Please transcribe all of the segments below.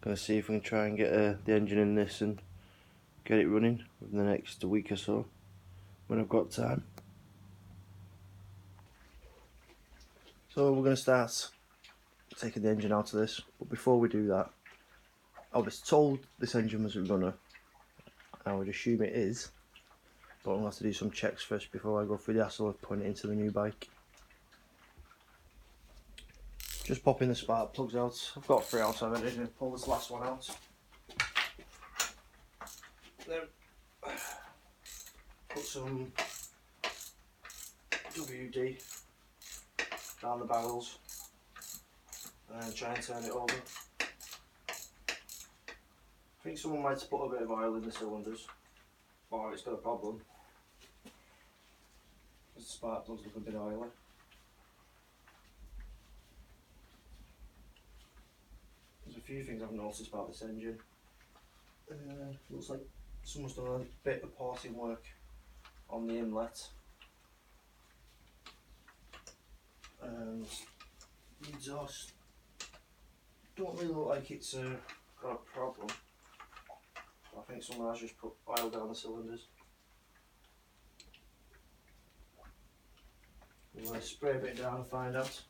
Gonna see if we can try and get the engine in this and get it running within the next week or so when I've got time. So we're gonna start taking the engine out of this, but before we do that, I was told this engine was a runner. I would assume it is, but I'm gonna have to do some checks first before I go through the hassle of putting it into the new bike. Just popping the spark plugs out. I've got 3 out already. I'm gonna pull this last one out. Then put some WD down the barrels and then try and turn it over. I think someone might have put a bit of oil in the cylinders, or it's got a problem. The spark plugs look a bit oily. There's a few things I've noticed about this engine. Looks like someone's done a bit of porting work on the inlet. And the exhaust don't really look like it's got a problem. I think someone has just put oil down the cylinders. We'll spray a bit down and find out.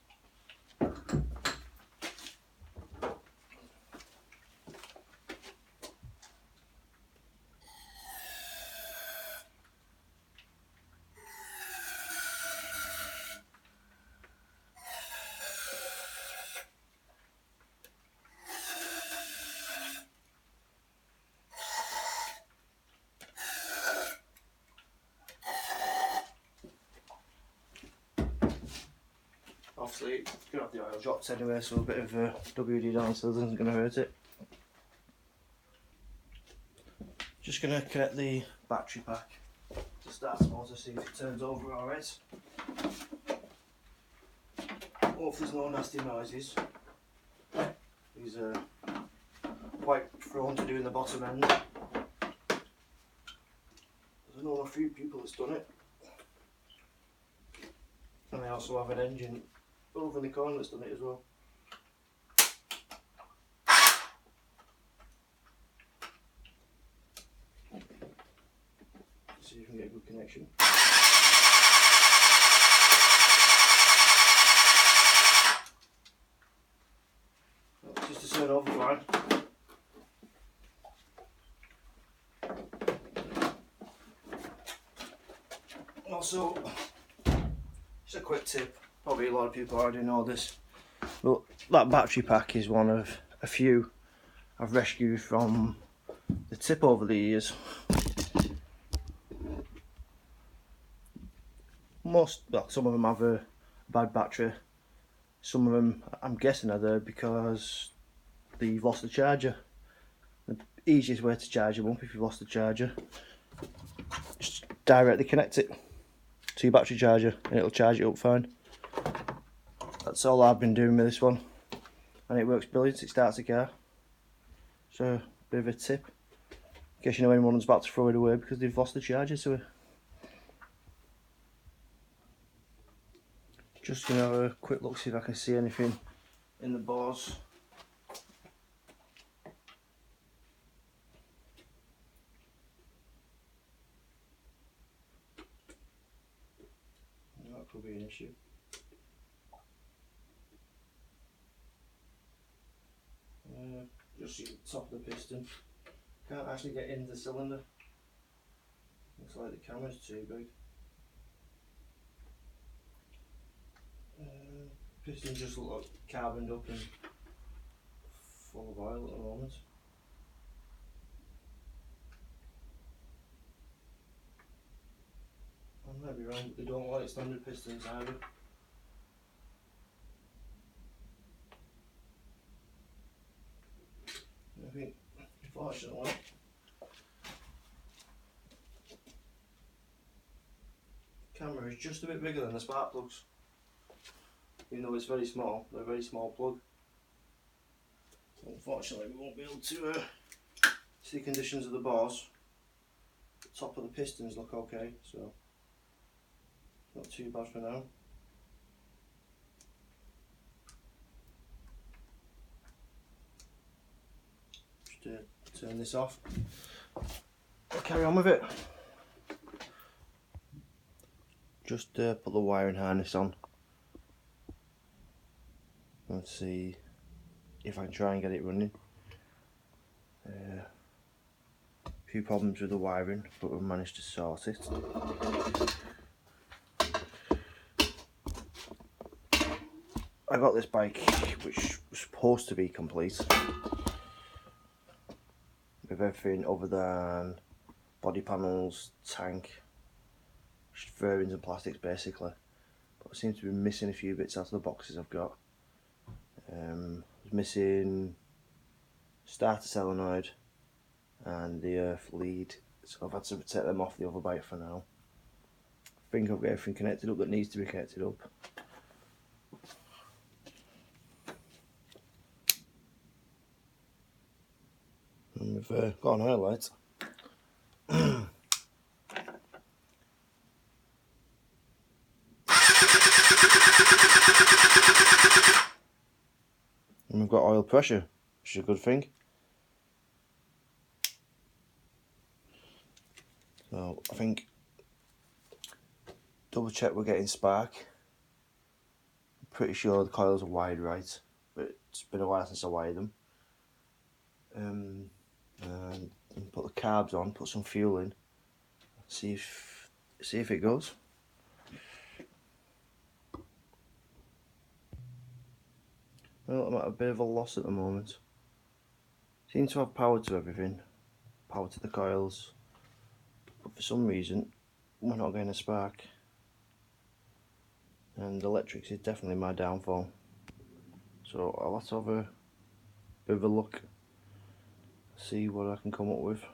Obviously, it's going to have the oil drops anyway, so a bit of WD down so it isn't going to hurt it. Just going to connect the battery pack to start the motor, see if it turns over alright. Hope there's no nasty noises. These are quite prone to doing the bottom end. I know a few people that's done it. And I also have an engine over in the corner that's done it as well. See if you can get a good connection. Just to turn over fine. Also, just a quick tip, probably a lot of people already know this, but that battery pack is one of a few I've rescued from the tip over the years. Some of them have a bad battery, some of them I'm guessing are there because they've lost the charger. The easiest way to charge them up if you've lost the charger, just directly connect it to your battery charger and it'll charge it up fine. That's all I've been doing with this one and it works brilliant. It starts the car. So a bit of a tip in case you know anyone's about to throw it away because they've lost the charger to it. Just gonna have a quick look, see if I can see anything in the bores. That could be an issue. Just see the top of the piston. Can't actually get into the cylinder. Looks like the camera's too big. Piston just look like carboned up and full of oil at the moment. I might be wrong, but they don't like standard pistons either. I think, unfortunately, the camera is just a bit bigger than the spark plugs. Even though it's very small, they're a very small plug. Unfortunately, we won't be able to see the conditions of the bores. The top of the pistons look okay, so not too bad for now. turn this off. Carry on with it. Just put the wiring harness on. Let's see if I can try and get it running. A few problems with the wiring, but we've managed to sort it. I got this bike which was supposed to be complete with everything other than body panels, tank, fairings and plastics basically, but I seem to be missing a few bits out of the boxes I've got. I was missing starter solenoid and the earth lead, so I've had to take them off the other bike for now. I think I've got everything connected up that needs to be connected up. And we've got an oil light. And we've got oil pressure, which is a good thing. So I think double check we're getting spark. I'm pretty sure the coils are wired right, but it's been a while since I wired them. And put the carbs on, put some fuel in, see if it goes. Well, I'm at a bit of a loss at the moment. Seem to have power to everything, power to the coils, but for some reason we're not getting a spark. And electrics is definitely my downfall. So I'll have to have a bit of a look, see what I can come up with.